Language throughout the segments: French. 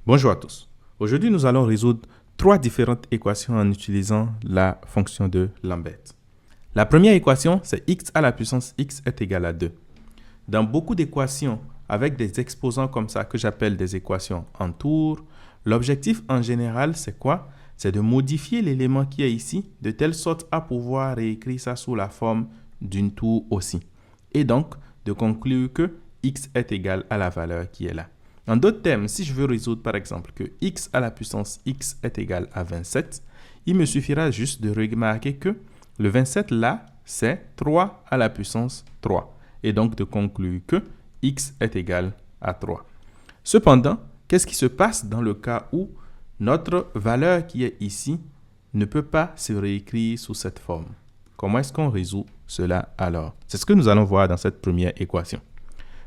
Bonjour à tous. Aujourd'hui, nous allons résoudre trois différentes équations en utilisant la fonction de Lambert. La première équation, c'est x à la puissance x est égal à 2. Dans beaucoup d'équations avec des exposants comme ça que j'appelle des équations en tour, l'objectif en général, c'est quoi? C'est de modifier l'élément qui est ici de telle sorte à pouvoir réécrire ça sous la forme d'une tour aussi. Et donc, de conclure que x est égal à la valeur qui est là. En d'autres termes, si je veux résoudre par exemple que x à la puissance x est égal à 27, il me suffira juste de remarquer que le 27 là, c'est 3 à la puissance 3. Et donc de conclure que x est égal à 3. Cependant, qu'est-ce qui se passe dans le cas où notre valeur qui est ici ne peut pas se réécrire sous cette forme? Comment est-ce qu'on résout cela alors? C'est ce que nous allons voir dans cette première équation.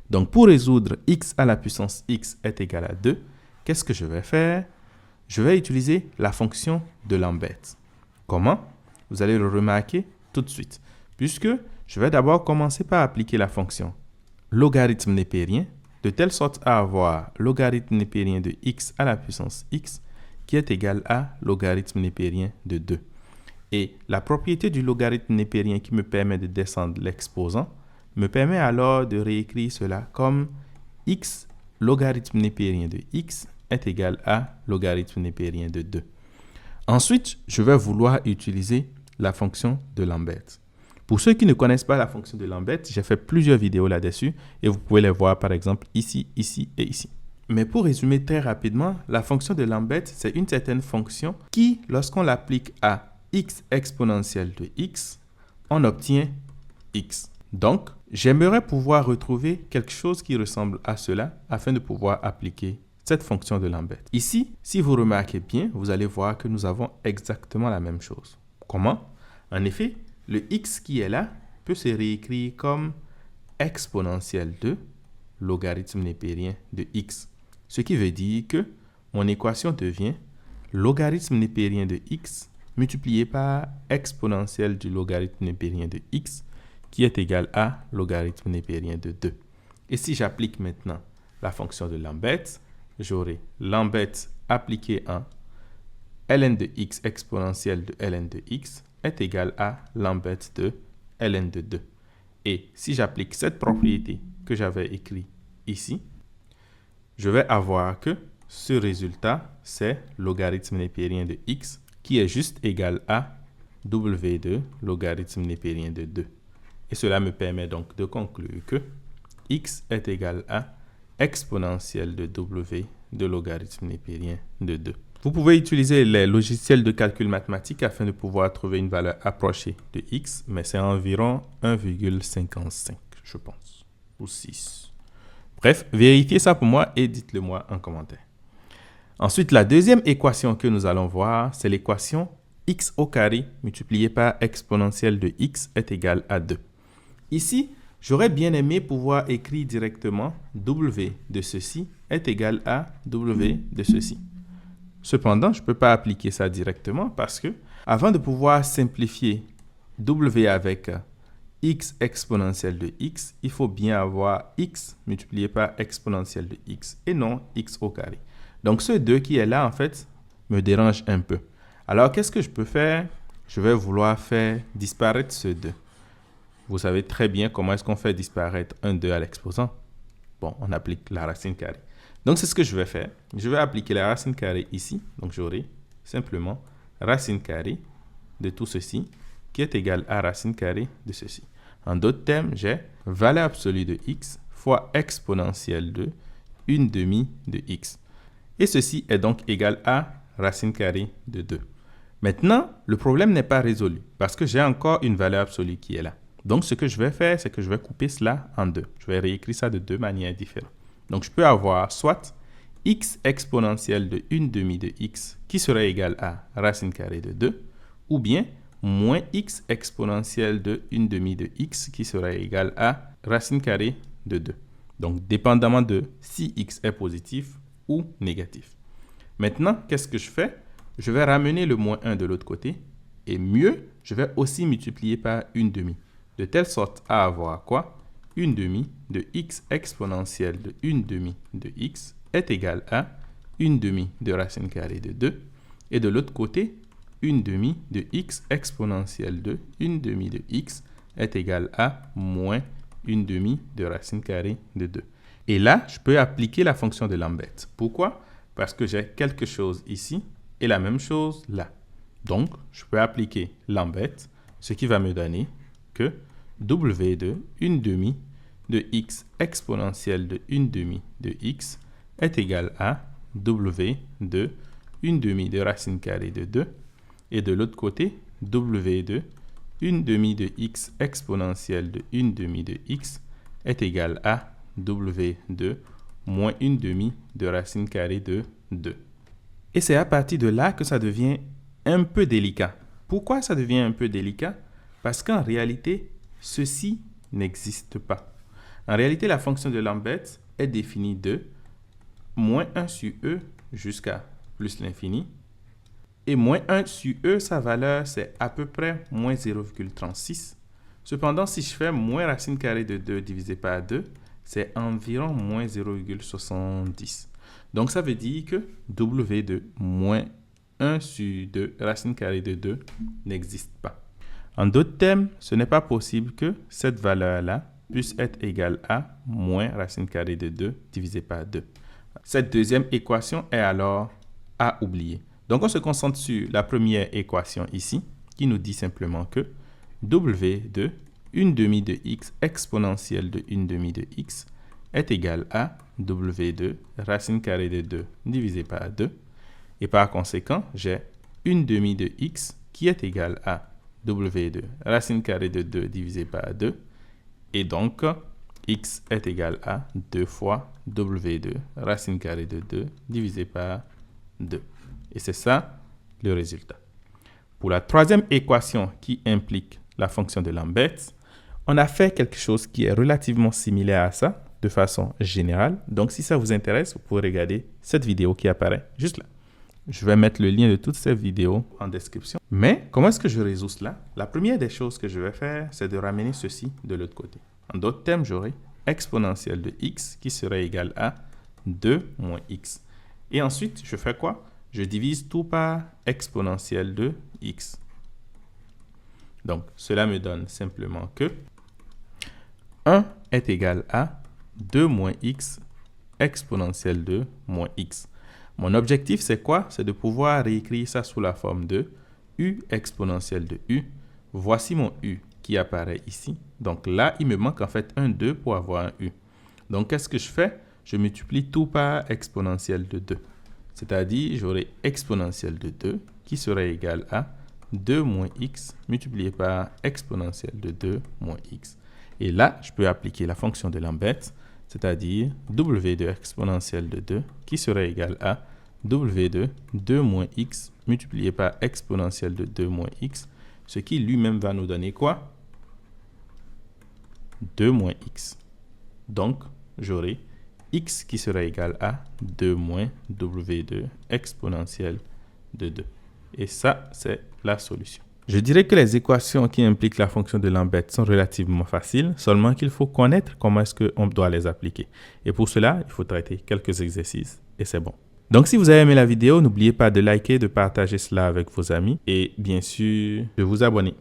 Donc, pour résoudre x à la puissance x est égal à 2, qu'est-ce que je vais faire? Je vais utiliser la fonction de Lambert. Comment? Vous allez le remarquer tout de suite, puisque je vais d'abord commencer par appliquer la fonction logarithme népérien, de telle sorte à avoir logarithme népérien de x à la puissance x qui est égal à logarithme népérien de 2. Et la propriété du logarithme népérien qui me permet de descendre l'exposant me permet alors de réécrire cela comme x logarithme népérien de x est égal à logarithme népérien de 2. Ensuite, je vais vouloir utiliser la fonction de Lambert. Pour ceux qui ne connaissent pas la fonction de Lambert, j'ai fait plusieurs vidéos là-dessus et vous pouvez les voir par exemple ici, ici et ici. Mais pour résumer très rapidement, la fonction de Lambert, c'est une certaine fonction qui, lorsqu'on l'applique à x exponentielle de x, on obtient x. Donc, j'aimerais pouvoir retrouver quelque chose qui ressemble à cela afin de pouvoir appliquer cette fonction de Lambert. Ici, si vous remarquez bien, vous allez voir que nous avons exactement la même chose. Comment? En effet, le x qui est là peut se réécrire comme exponentielle de logarithme népérien de x. Ce qui veut dire que mon équation devient logarithme népérien de x multiplié par exponentielle du logarithme népérien de x qui est égal à logarithme népérien de 2. Et si j'applique maintenant la fonction de Lambert, j'aurai Lambert appliqué en ln de x exponentielle de ln de x est égal à Lambert de ln de 2. Et si j'applique cette propriété que j'avais écrite ici, je vais avoir que ce résultat, c'est logarithme népérien de x qui est juste égal à w de logarithme népérien de 2. Et cela me permet donc de conclure que x est égal à exponentielle de w de logarithme népérien de 2. Vous pouvez utiliser les logiciels de calcul mathématique afin de pouvoir trouver une valeur approchée de x, mais c'est environ 1,55, je pense, ou 6. Bref, vérifiez ça pour moi et dites-le moi en commentaire. Ensuite, la deuxième équation que nous allons voir, c'est l'équation x au carré multiplié par exponentielle de x est égal à 2. Ici, j'aurais bien aimé pouvoir écrire directement w de ceci est égal à w de ceci. Cependant, je ne peux pas appliquer ça directement parce que, avant de pouvoir simplifier w avec x exponentielle de x, il faut bien avoir x multiplié par exponentielle de x et non x au carré. Donc, ce 2 qui est là, en fait, me dérange un peu. Alors, qu'est-ce que je peux faire? Je vais vouloir faire disparaître ce 2. Vous savez très bien comment est-ce qu'on fait disparaître un 2 à l'exposant. Bon, on applique la racine carrée. Donc, c'est ce que je vais faire. Je vais appliquer la racine carrée ici. Donc, j'aurai simplement racine carrée de tout ceci qui est égal à racine carrée de ceci. En d'autres termes, j'ai valeur absolue de x fois exponentielle de 1/2 de x. Et ceci est donc égal à racine carrée de 2. Maintenant, le problème n'est pas résolu parce que j'ai encore une valeur absolue qui est là. Donc, ce que je vais faire, c'est que je vais couper cela en deux. Je vais réécrire ça de deux manières différentes. Donc, je peux avoir soit x exponentielle de 1/2 de x qui serait égal à racine carrée de 2, ou bien moins x exponentielle de 1/2 de x qui serait égal à racine carrée de 2. Donc, dépendamment de si x est positif ou négatif. Maintenant, qu'est-ce que je fais? Je vais ramener le moins 1 de l'autre côté, et mieux, je vais aussi multiplier par 1/2. De telle sorte à avoir quoi? 1/2 de x exponentielle de 1/2 de x est égal à 1 demi de racine carrée de 2. Et de l'autre côté, 1 demi de x exponentielle de 1 demi de x est égal à moins 1 demi de racine carrée de 2. Et là, je peux appliquer la fonction de Lambert. Pourquoi? Parce que j'ai quelque chose ici et la même chose là. Donc, je peux appliquer Lambert, ce qui va me donner que w de 1 demi de x exponentielle de 1 demi de x est égal à w de 1 demi de racine carrée de 2. Et de l'autre côté, w de 1 demi de x exponentielle de 1 demi de x est égal à w de moins 1 demi de racine carrée de 2. Et c'est à partir de là que ça devient un peu délicat. Pourquoi ça devient un peu délicat? Parce qu'en réalité, ceci n'existe pas. En réalité, la fonction de Lambert est définie de moins 1 sur e jusqu'à plus l'infini. Et moins 1 sur e, sa valeur, c'est à peu près moins 0,36. Cependant, si je fais moins racine carrée de 2 divisé par 2, c'est environ moins 0,70. Donc, ça veut dire que w de moins 1 sur 2 racine carrée de 2 n'existe pas. En d'autres termes, ce n'est pas possible que cette valeur-là puisse être égale à moins racine carrée de 2 divisé par 2. Cette deuxième équation est alors à oublier. Donc, on se concentre sur la première équation ici, qui nous dit simplement que w de 1 demi de x exponentielle de 1 demi de x est égal à w de racine carrée de 2 divisé par 2. Et par conséquent, j'ai 1 demi de x qui est égal à w de racine carrée de 2 divisé par 2. Et donc, x est égal à 2 fois w de racine carrée de 2 divisé par 2. Et c'est ça le résultat. Pour la troisième équation qui implique la fonction de Lambert, on a fait quelque chose qui est relativement similaire à ça de façon générale. Donc, si ça vous intéresse, vous pouvez regarder cette vidéo qui apparaît juste là. Je vais mettre le lien de toutes ces vidéos en description. Mais comment est-ce que je résous cela? La première des choses que je vais faire, c'est de ramener ceci de l'autre côté. En d'autres termes, j'aurai exponentielle de x qui serait égal à 2 moins x. Et ensuite, je fais quoi? Je divise tout par exponentielle de x. Donc, cela me donne simplement que 1 est égal à 2 moins x exponentielle de moins x. Mon objectif, c'est quoi? C'est de pouvoir réécrire ça sous la forme de u exponentielle de u. Voici mon u qui apparaît ici. Donc là, il me manque en fait un 2 pour avoir un u. Donc, qu'est-ce que je fais? Je multiplie tout par exponentielle de 2. C'est-à-dire, j'aurai exponentielle de 2 qui serait égal à 2 moins x multiplié par exponentielle de 2 moins x. Et là, je peux appliquer la fonction de Lambert, c'est-à-dire w de exponentielle de 2 qui serait égal à w de 2 moins x multiplié par exponentielle de 2 moins x, ce qui lui-même va nous donner quoi? 2 moins x. Donc, j'aurai x qui serait égal à 2 moins w de exponentielle de 2. Et ça, c'est la solution. Je dirais que les équations qui impliquent la fonction de Lambert sont relativement faciles, seulement qu'il faut connaître comment est-ce qu'on doit les appliquer. Et pour cela, il faut traiter quelques exercices et c'est bon. Donc, si vous avez aimé la vidéo, n'oubliez pas de liker, de partager cela avec vos amis et bien sûr, de vous abonner.